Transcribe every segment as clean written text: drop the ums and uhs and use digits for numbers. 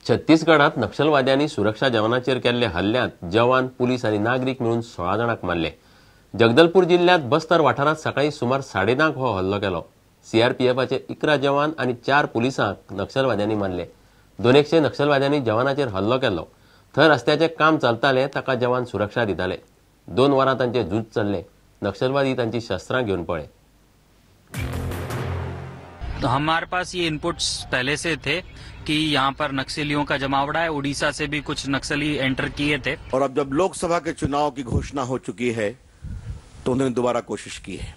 छत्तीसगडात नक्षलवाद्यांनी सुरक्षा जवानांचेर केल्ले हल्ल्यांत जवान पुलीस आणि नागरिक मिळून 16 जाणांक मारले। जगदलपूर जिल्ह्यात बस्तर वाठारात सकाळी सुमार 9:30 हो हल्लो केलो। सीआरपीएफचे 11 जवान आणि 4 पुलिसांक नक्षलवाद्यांनी मारले। 200 नक्षलवाद्यांनी जवानांचेर हल्लो केलो। थंय रस्त्याचे काम चलताले ताका जवान सुरक्षा दिताले। 2 वरां तांचे झूज चल्ले। नक्षलवादी तांची शस्त्रां घेवन पळे। तो हमारे पास ये इनपुट्स पहले से थे कि यहाँ पर नक्सलियों का जमावड़ा है। उड़ीसा से भी कुछ नक्सली एंटर किए थे और अब जब लोकसभा के चुनाव की घोषणा हो चुकी है तो उन्होंने दोबारा कोशिश की है।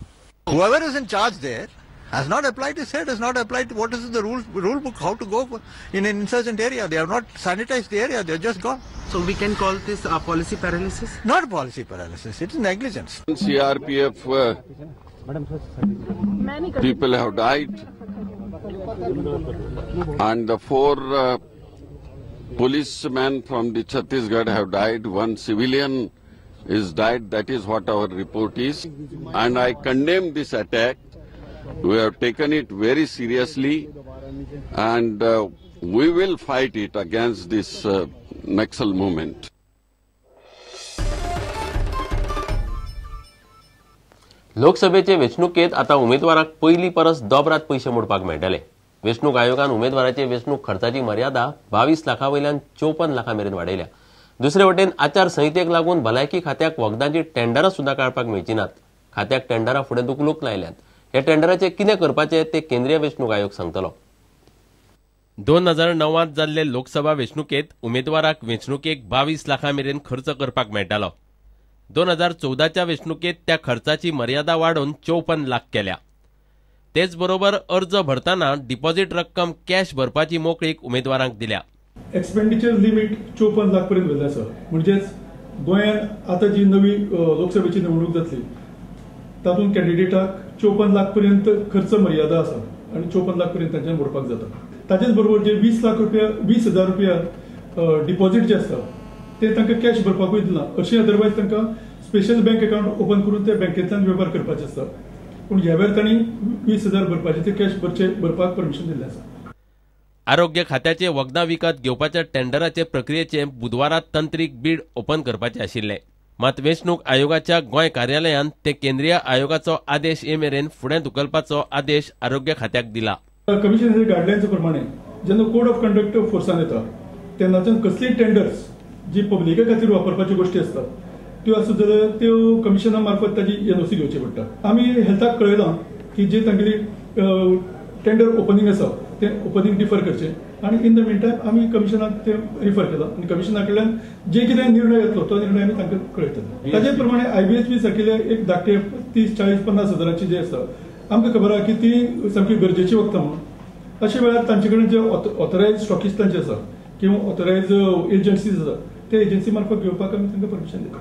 Whoever is in charge there has not applied his head, has not applied what is the rule book, how to go in an insurgent area. They have not sanitized the area, they have just gone. So we can call this a policy paralysis? Not policy paralysis, it is negligence. CRPF people have died and the 4 policemen from the Chhattisgarh have died. 1 civilian is died. That is what our report is, and I condemn this attack. We have taken it very seriously, and we will fight it against this Naxal movement. लोकसभेचे वेंचणुकेत आता उमेदवारांक पयली परस दोबरात पैसे मोडपाक मेळटले। वेंचणूक आयोगान उमेदवाराचे वेंचणूक खर्चाची मर्यादा 22 लाखांवयल्यान 54 लाखां मेरेन वाडयल्या। दुसरे वटेन आचार संहितेक लागून भलायकी खात्याक वखदांची टेंडरां सुद्धा काडपाक मेळची नात। खात्याक टेंडरां फुडें दुखलूक लायल्यात। ह्या टेंडराचे कितें करपाचे ते केंद्रीय वेंचणूक आयोग सांगतलो। 2009 जाल्ले लोकसभा वेंचणुकेत उमेदवाराक वेंचणुकेक 22 लाखां मेरेन खर्च करपाक मेळटालो। 2014च्या वेंचणुकेत त्या खर्चाची मर्यादा वाडोवन 54 लाख केल्या। तेच बरोबर अर्ज भरताना डिपॉझिट रक्कम कॅश भरपाची मोकळीक उमेदवारांक दिल्या। एक्सपेंडिचर लिमिट 54 लाख पर्यंत व्हरलें आसा। म्हणजेच गोंयांत आता जी नवी लोकसभेची निवडणूक जातली तातूंत कॅन्डिडेटाक 54 लाख पर्यंत खर्च मर्यादा आसा आणि 54 लाख पर्यंत तांच्यान भरपाक जाता। ताचेच बरोबर जे 20,000 रुपया डिपॉझिट जे आसता ते तांकां कॅश भरपाकूय दिना। अशें अदरवायज तांकां स्पेशल बँक अकाउंट ओपन करून त्या बँकेंतल्यान वेव्हार करपाचे आसता। पूण ह्या वेळार तांणी 20,000 भरपाचे ते कॅश भरपाक परमिशन दिल्लें आसा। आरोग्य खात्याचे वखदां विकत घेवपाच्या टेंडराचे प्रक्रियेचे बुधवारात तंत्रीक बीड ओपन करपाचे आशिल्ले। मात वेंचणूक आयोगाच्या गोंय कार्यालयान ते केंद्रीय आयोगाचो आदेश मेरेन फुडें धुकलपाचो आदेश आरोग्य खात्याक दिला। कमिशनाचे गायडलायन्स प्रमाणे जेन्ना कोड ऑफ कंडक्ट फोर्सान येता तेन्नाच्यान कसलीय टेंडर्स जी पब्लिके खातीर वापरपाच्यो गोष्टी आसतात त्यो आसूं जाल्यार त्यो कमिशना मार्फत ताजी एनओसी घेवची पडटा। आमी हेल्थाक कळयलां की जे तांगेली टेंडर ओपनिंग आसा ते ओपनिंग डिफर करचे आणि इन द मीन टायम आमी कमिशनाक ते रिफर केला आणि कमिशना कडल्यान जे कितें निर्णय येतलो तो निर्णय आमी तांकां कळयतले। ताचे प्रमाणे आयबीएचपी सारकिल्ले एक धाकटे 30, 40, 50 हजाराची जे आसा आमकां खबर आहा की ती सामकी गरजेची वखदां म्हणून। अशा वेळार तांचे कडेन जे ऑथरायज स्टॉकिस्टांचे आसा किंवा ऑथरायज एजन्सीज आसा ते एजन्सी मार्फत घेवपाक आमी तांकां परमिशन दिता।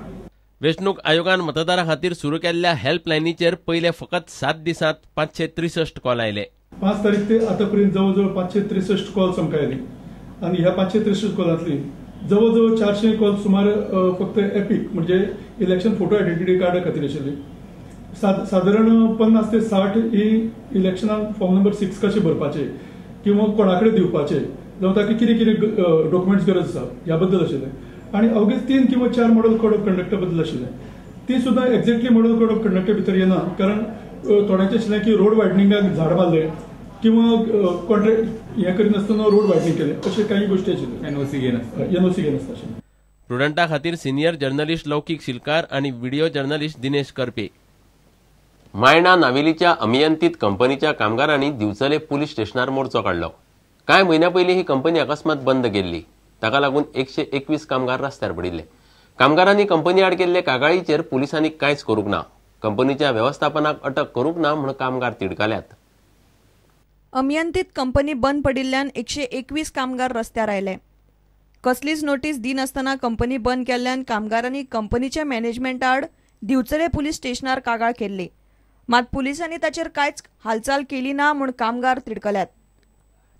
वेंचणूक आयोगान मतदारां खातीर सुरू केल्ल्या हेल्पलायनीचेर पयले फकत 7 दिसांत 563 कॉल आयले। 5 तारीख ते आतापर्यंत जवळजवळ 563 कॉल्स आमकां आयली आणि ह्या 563 कॉलांतली जवळजवळ 400 कॉल सुमार फक्त एपिक म्हणजे इलेक्शन फोटो आयडेंटिटी कार्डा खातीर आशिल्ली। साधारण 50 ते 60 ही इलेक्शनाक फॉर्म नंबर 6 कशें भरपाचे किंवा कोणाकडे दिवपाचे जावं ताका कितें कितें डॉक्युमेंट्स गरज आसा ह्या बद्दल आशिल्लें आणि अवघे 3 किंवा 4 मॉडल कोड ऑफ कंडक्टा बद्दल आशिल्लें। ती सुद्धा एक्झॅक्टली मॉडल कोड ऑफ कंडक्टा भितर येना कारण थोड्यांचे आशिल्लें की रोड वायडनिंगाक झाड मारले किंवा कॉन्ट्रॅक्ट हें करिनासतना रोड वायडनिंग केलें अशें काही गोष्टी आशिल्ल्यो। एनओसी घेनासतना। प्रुडंटा खातीर सिनियर जर्नलिस्ट लौकीक शिलकार आणि व्हिडिओ जर्नलिस्ट दिनेश करपे। मायणा नावेलीच्या अमियंतीत कंपनीच्या कामगारांनी दिवचले पुलीस स्टेशनार मोर्चो काढलो। कांय म्हयन्या पयलीं ही कंपनी अकस्मात बंद केल्ली। ताका लागून 121 कामगार रस्त्यार पडिल्ले। कामगारांनी कंपनी आड केल्ले कागाळीचेर पुलिसांनी कांयच करूंक ना। कंपनीच्या व्यवस्थापनाक अटक करूंक ना म्हूण कामगार तिडकल्यात। अमियंतीत कंपनी बंद पडिल्ल्यान 121 कामगार रस्त्यार आयले। कसलीच नोटीस दिनासतना कंपनी बंद केल्ल्यान कामगारांनी कंपनीच्या मॅनेजमेंटा आड दिवचले पुलीस स्टेशनार कागाळ केल्ली। मात पुलिसांनी ताचेर कांयच हालचाल केली ना म्हूण कामगार तिडकल्यात।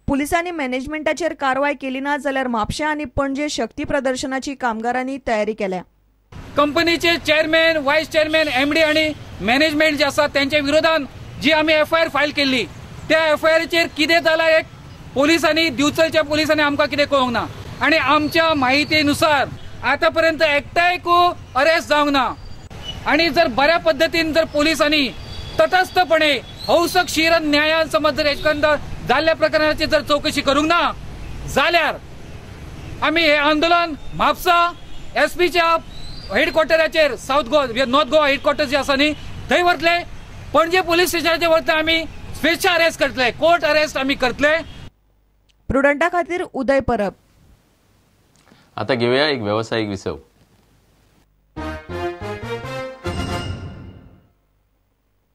पुलिसांनी मॅनेजमेंटाचेर कारवाय केली ना जाल्यार म्हापशा आनी पणजे शक्ती प्रदर्शनाची कामगारांनी तयारी केल्या। कंपनीचे चेअरमॅन, व्हाईस चेअरमॅन, एमडी आणि मॅनेजमेंट जे आसा त्यांच्या विरोधात जी आम्ही एफआयआर फायल केली त्या एफआयआरचेर कितें जालां एक पोलिसांनी दिवचलच्या पोलिसांनी आमकां कितें कळोवंक ना आनी आमच्या माहितीनुसार आतापर्यंत एकटाय अरेस्ट जावंक ना आणि जर बऱ्या पद्धतीन जर पोलिसांनी तटस्थपणे हौसक न्यायान समज जर एकंदर जाल्ल्या प्रकरणाची जर चौकशी करूंक ना जाल्यार आम्ही हे आंदोलन म्हापसा एसपीच्या हेडक्वॉर्टराचेर साऊथ गोवा नॉर्थ गोवा हेडक्वॉर्टर जे आसा न्ही थंय वतले पणजे पोलीस स्टेशनाचेर वरता आम्ही स्वेच्छा अरेस्ट करतले कोर्ट अरेस्ट आम्ही करतले. प्रुडंटा खातीर उदय परब. आता घेऊया एक व्यावसायिक विसव.